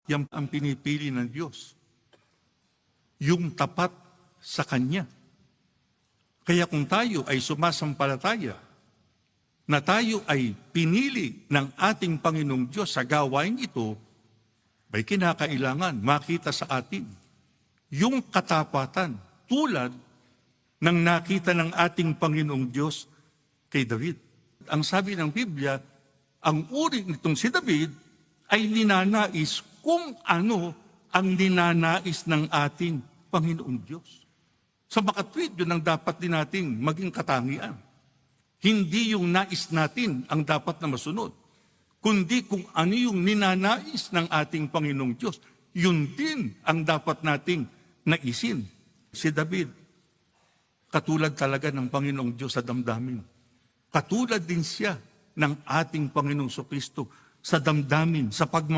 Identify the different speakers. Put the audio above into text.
Speaker 1: Yan ang pinipili ng Diyos. Yung tapat sa Kanya. Kaya kung tayo ay sumasampalataya, na tayo ay pinili ng ating Panginoong Diyos sa gawain ito, may kinakailangan makita sa atin yung katapatan tulad ng nakita ng ating Panginoong Diyos kay David. Ang sabi ng Biblia, ang uri nitong si David ay ninanais kung ano ang ninanais ng ating Panginoong Diyos. Sa makatwid, yun ang dapat din nating maging katangian. Hindi yung nais natin ang dapat na masunod, kundi kung ano yung ninanais ng ating Panginoong Diyos, yun din ang dapat nating naisin. Si David, katulad talaga ng Panginoong Diyos sa damdamin. Katulad din siya ng ating Panginoong Kristo sa damdamin, sa pagmamahal.